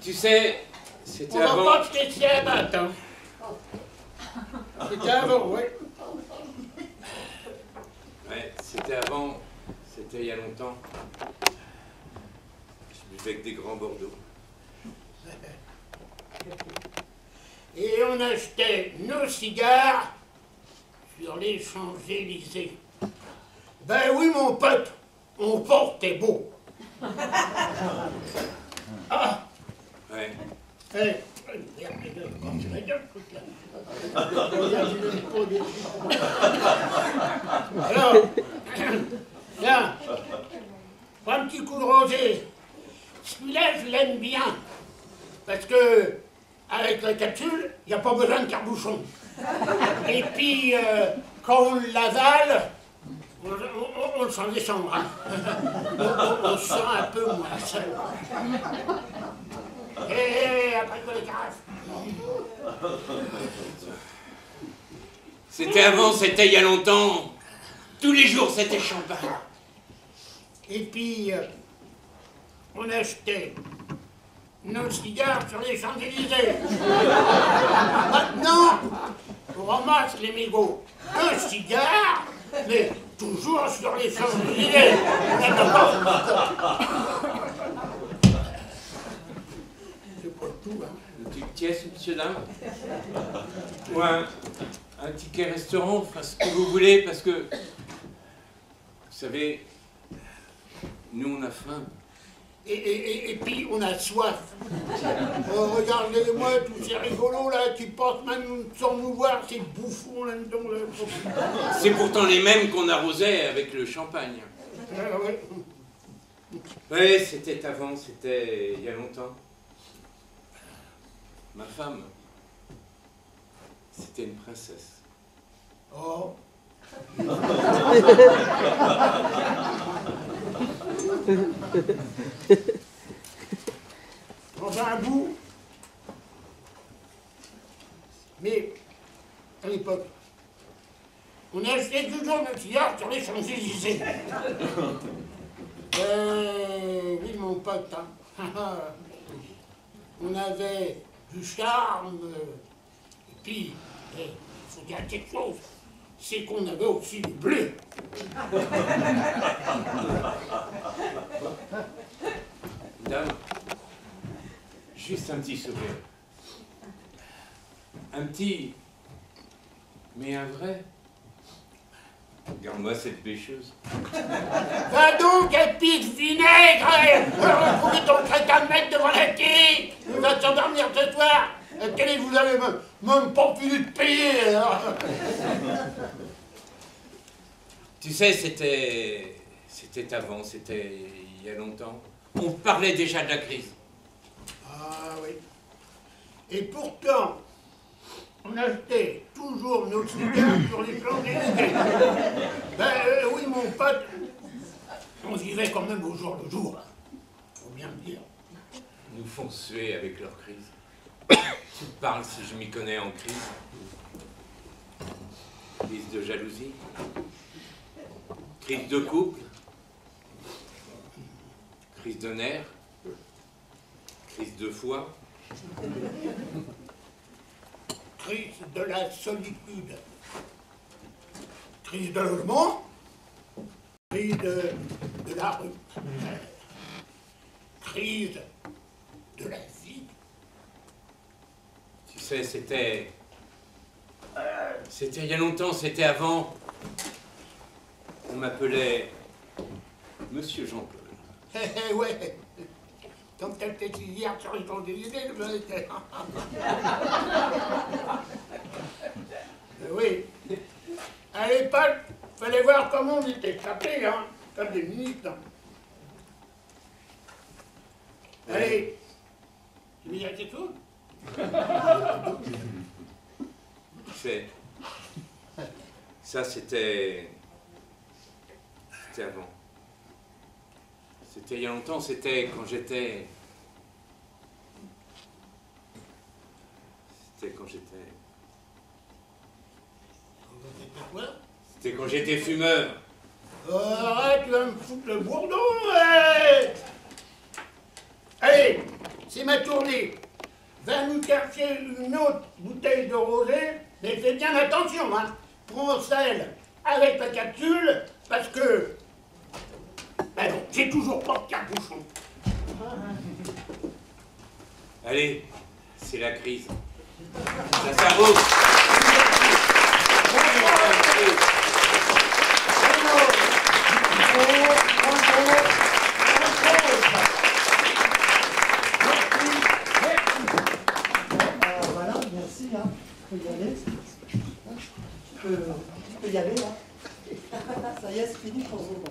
Tu sais, c'était On avant... va pas te laisser abattre, hein. C'était avant, oui. Ouais, c'était avant, c'était il y a longtemps. Je buvais avec des grands Bordeaux. Et on achetait nos cigares sur les Champs-Élysées. Ben oui, mon pote, on portait beau. Ah! Ouais. Alors, tiens, prends un petit coup de rosé. Celui-là, je l'aime bien. Parce que, avec la capsule, il n'y a pas besoin de tire-bouchon. Et puis, quand on l'avale, on le sent descendre. Hein. On se sent un peu moins seul. Et après quoi les carafes? C'était avant, c'était il y a longtemps. Tous les jours, c'était champagne. Et puis, on achetait nos cigares sur les Champs-Élysées. Maintenant, on ramasse les mégots de cigares, mais toujours sur les Champs-Élysées. On est d'accord? C'est pas tout, hein. Une petite pièce, monsieur, dame? Ou un ticket restaurant, enfin ce que vous voulez, parce que... Vous savez, nous on a faim. Et puis on a soif. Regardez-moi tous ces rigolos là qui passent même sans nous voir, ces bouffons là-dedans. Là. C'est pourtant les mêmes qu'on arrosait avec le champagne. Ouais. Oui, c'était avant, c'était il y a longtemps. Ma femme, c'était une princesse. Oh. Dans un bout. Mais, à l'époque, on achetait toujours nos cigares sur les Champs-Élysées. Oui, mon pote, hein. On avait du charme, et puis, il faut dire quelque chose, c'est qu'on avait aussi du blé. Dame, juste un petit sourire. Un petit, mais un vrai. Regarde-moi cette pêcheuse. Va donc, épice vinaigre! Retrouver ton crétin de mec devant la télé! Il va t'endormir ce soir! La télé, vous avez même pas fini de payer! Alors. Tu sais, c'était avant, c'était il y a longtemps. On parlait déjà de la crise. Ah oui. Et pourtant, on achetait toujours nos cigares sur les Champs-Élysées. Ben oui, mon pote, on vivait quand même au jour le jour. Faut bien le dire. Nous font suer avec leur crise. Tu te parles si je m'y connais en crise. Crise de jalousie. Crise de couple. Crise de nerfs. Crise de foi. Crise de la solitude. Crise de logement. Crise de la rue. Crise de la vie. Tu sais, c'était il y a longtemps, c'était avant. On m'appelait Monsieur Jean-Paul. Ouais. Comme quelqu'un qui hier sur les Champs-Élysées, le monde était. Oui. À l'époque, fallait voir comment on était tapés, hein, comme des ministres. Hein. Allez, tu veux dire quelque chose? Tu sais, ça c'était avant. C'était il y a longtemps, c'était quand j'étais... C'était quand j'étais... C'était quand j'étais fumeur. Arrête, tu vas me foutre le bourdon, ouais. Allez, si ma tournée va nous chercher une autre bouteille de rosé, mais fais bien attention, hein. Prends celle avec la capsule, parce que... Ben non, j'ai toujours pas de capuchon. Allez, c'est la crise. Ça s'arrose. Voilà, merci, hein. Tu peux y aller. Tu peux y aller, là. Ça y est, c'est fini pour vous.